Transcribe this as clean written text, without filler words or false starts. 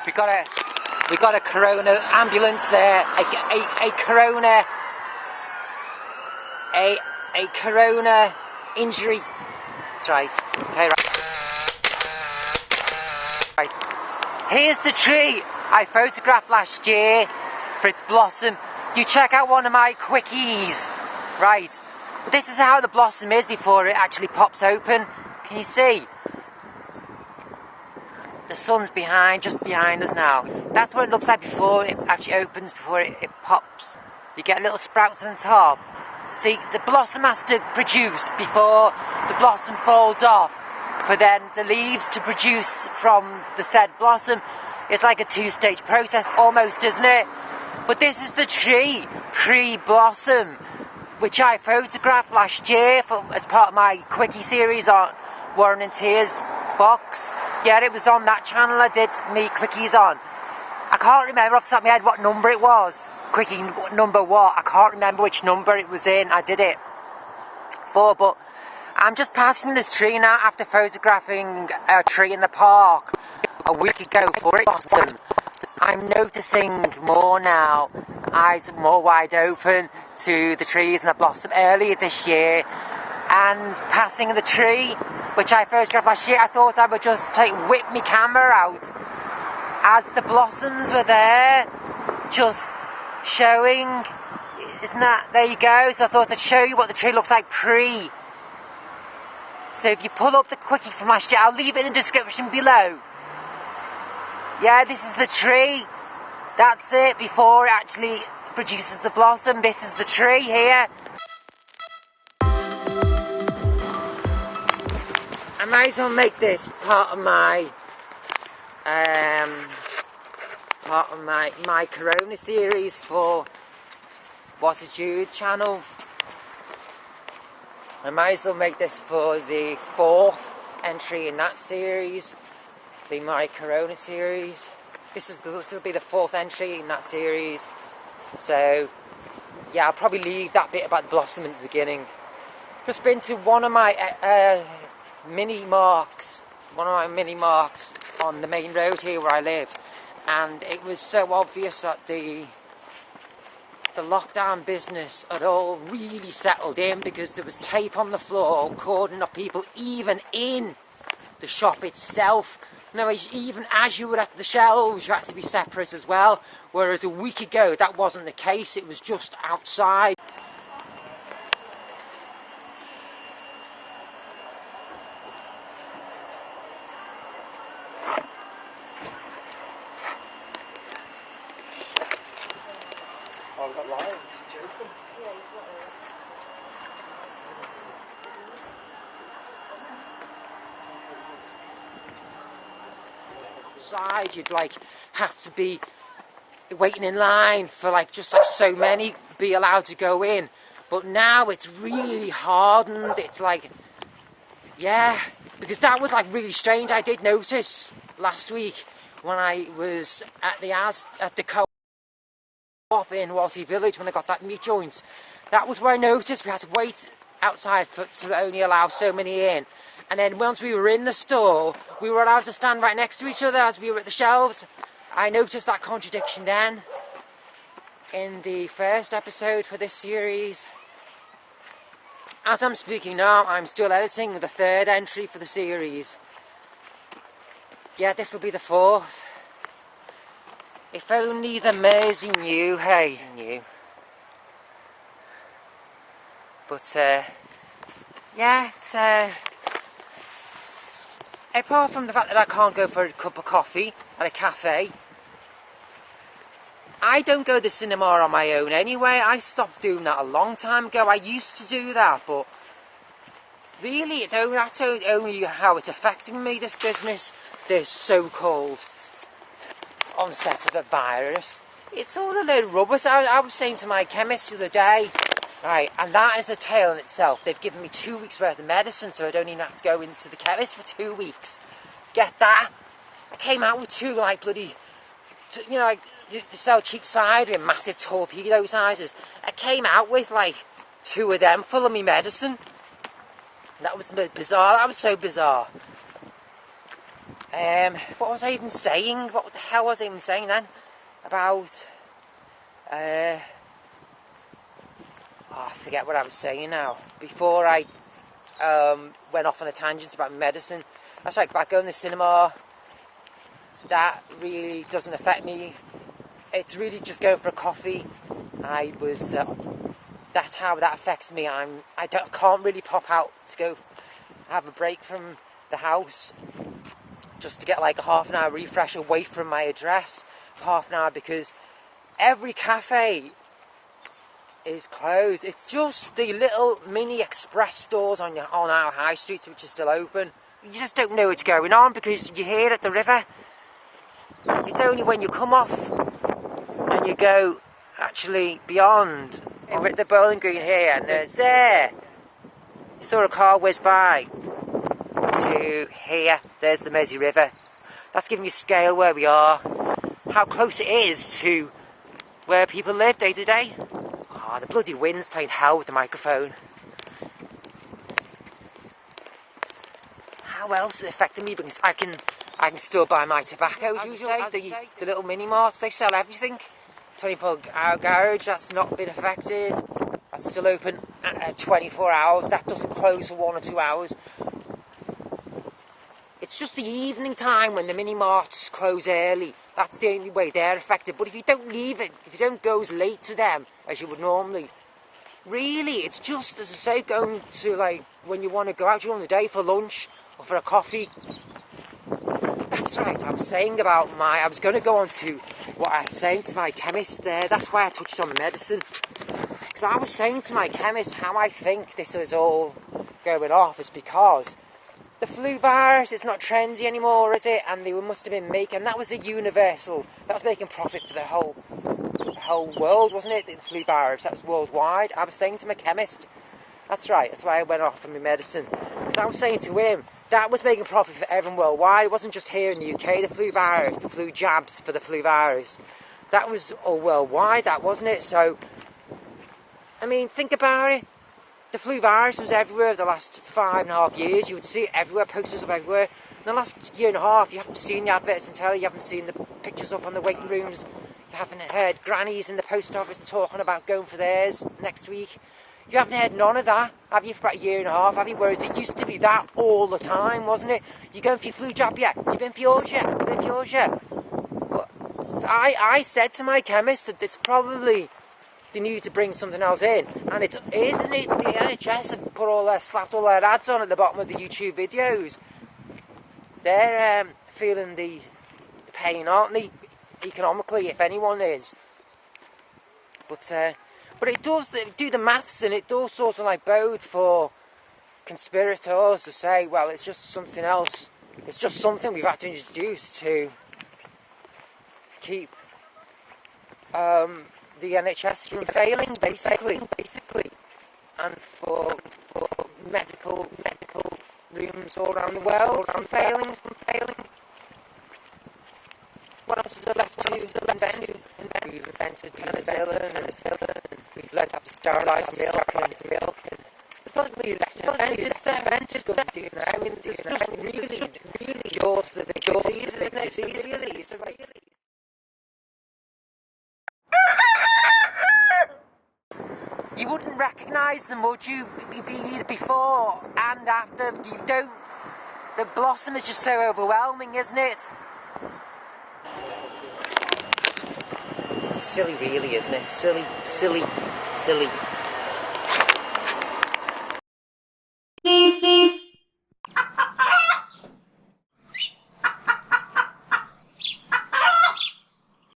We got a corona ambulance there. A corona. A corona injury. That's right. Okay, right. Here's the tree I photographed last year for its blossom. You check out one of my quickies. Right. But this is how the blossom is before it actually pops open. Can you see? The sun's just behind us now. That's what it looks like before it actually opens, before it pops. You get little sprouts on the top. See, the blossom has to produce before the blossom falls off, for then the leaves to produce from the said blossom. It's like a two-stage process almost, isn't it? But this is the tree, pre-blossom, which I photographed last year as part of my quickie series on Warren and Tears box. Yeah, it was on that channel I did me quickies on. I can't remember off the top of my head what number it was. Quickie number what? I can't remember which number it was in. I did it for, but I'm just passing this tree now after photographing a tree in the park a week ago for its blossom. I'm noticing more now, eyes more wide open to the trees and the blossom earlier this year, and passing the tree which I photographed last year, I thought I would just whip my camera out as the blossoms were there, just showing. Isn't that, there you go. So I thought I'd show you what the tree looks like pre. So if you pull up the quickie from last year, I'll leave it in the description below. Yeah, this is the tree. That's it, before it actually produces the blossom. This is the tree here. I might as well make this part of my my Corona series for What a Jude channel. I might as well make this for the 4th entry in that series, the My Corona series. This will be the 4th entry in that series. So yeah, I'll probably leave that bit about the blossom at the beginning. Just been to one of my mini marks on the main road here where I live, and it was so obvious that the lockdown business had all really settled in, because there was tape on the floor cordoning off people even in the shop itself. No, even as you were at the shelves, you had to be separate as well, whereas a week ago that wasn't the case. It was just outside. Oh, we've got lions, you're joking. Yeah, he's not Outside, you'd have to be waiting in line for just so many be allowed to go in. But now it's really hardened. It's yeah, because that was really strange. I did notice last week when I was at the co-op in Walsey Village when I got that meat joint. That was where I noticed we had to wait outside to only allow so many in. And then once we were in the store, we were allowed to stand right next to each other as we were at the shelves. I noticed that contradiction then in the first episode for this series. As I'm speaking now, I'm still editing the 3rd entry for the series. Yeah, this will be the 4th. If only the Mersey knew, hey. But, yeah, it's, apart from the fact that I can't go for a cup of coffee at a cafe, I don't go to the cinema on my own anyway. I stopped doing that a long time ago. I used to do that, but really that's only how it's affecting me, this business, this so-called onset of a virus. It's all a load of rubbish. I was saying to my chemist the other day, right, and that is a tale in itself. They've given me 2 weeks worth of medicine, so I don't even have to go into the chemist for 2 weeks. Get that? I came out with 2 bloody, you sell cheap cider in massive torpedo sizes. I came out with 2 of them full of me medicine. That was bizarre. That was so bizarre. What was I even saying? What the hell was I even saying then? About... I forget what I was saying now. Before I went off on a tangent about medicine. That's like about going to the cinema. That really doesn't affect me. It's really just going for a coffee. That's how that affects me. Can't really pop out to go have a break from the house. Just to get like a half an hour refresh away from my address. Half an hour, because every cafe is closed. It's just the little mini express stores on our high streets which are still open. You just don't know what's going on because you're here at the river. It's only when you come off and you go actually beyond. We're at the bowling green here, and there's there. You saw a car whiz by to here. There's the Mersey River. That's giving you scale where we are, how close it is to where people live day to day. Oh, the bloody wind's playing hell with the microphone. How else is it affecting me? Because I can still buy my tobacco as usual. The little mini marts, they sell everything. 24-hour garage, that's not been affected. That's still open 24 hours. That doesn't close for 1 or 2 hours. It's just the evening time when the mini marts close early. That's the only way they're affected. But if you don't leave it, if you don't go as late to them as you would normally, really, it's just, as I say, going to, like, when you want to go out during the day for lunch or for a coffee. That's right, I was saying about I was going to go on to what I was saying to my chemist there. That's why I touched on the medicine. Because I was saying to my chemist how I think this is all going off is because the flu virus, it's not trendy anymore, is it? And they must have been making, that was a universal, that was making profit for the whole world, wasn't it? The flu virus, that was worldwide. I was saying to my chemist, that's right, that's why I went off on my medicine. Because I was saying to him, that was making profit for everyone worldwide. It wasn't just here in the UK, the flu virus, the flu jabs for the flu virus. That was all worldwide, that wasn't it? So, I mean, think about it. The flu virus was everywhere over the last 5.5 years. You would see it everywhere, posters up everywhere. In the last year and a half, you haven't seen the adverts on telly, you haven't seen the pictures up on the waiting rooms, you haven't heard grannies in the post office talking about going for theirs next week. You haven't heard none of that, have you, for about a year and a half, have you? Whereas it used to be that all the time, wasn't it? You going for your flu jab yet? You been for yours yet? You been for yours yet? So I said to my chemist that it's probably they need to bring something else in, and it isn't it? The NHS have slapped all their ads on at the bottom of the YouTube videos. They're feeling the pain, aren't they? Economically, if anyone is. But it does do the maths, and it does sort of like bode for conspirators to say, well, it's just something else. It's just something we've had to introduce to keep the NHS from failing, basically, and for medical rooms all around the world from failing. What else is there left to invent? We've invented penicillin, we've learned how to sterilise milk, and there's nothing really left to invent, is there? I mean, it's just really cure to the big disease, isn't it? Really, it's like... You wouldn't recognise them, would you? Either before and after. You don't. The blossom is just so overwhelming, isn't it? Silly, really, isn't it? Silly.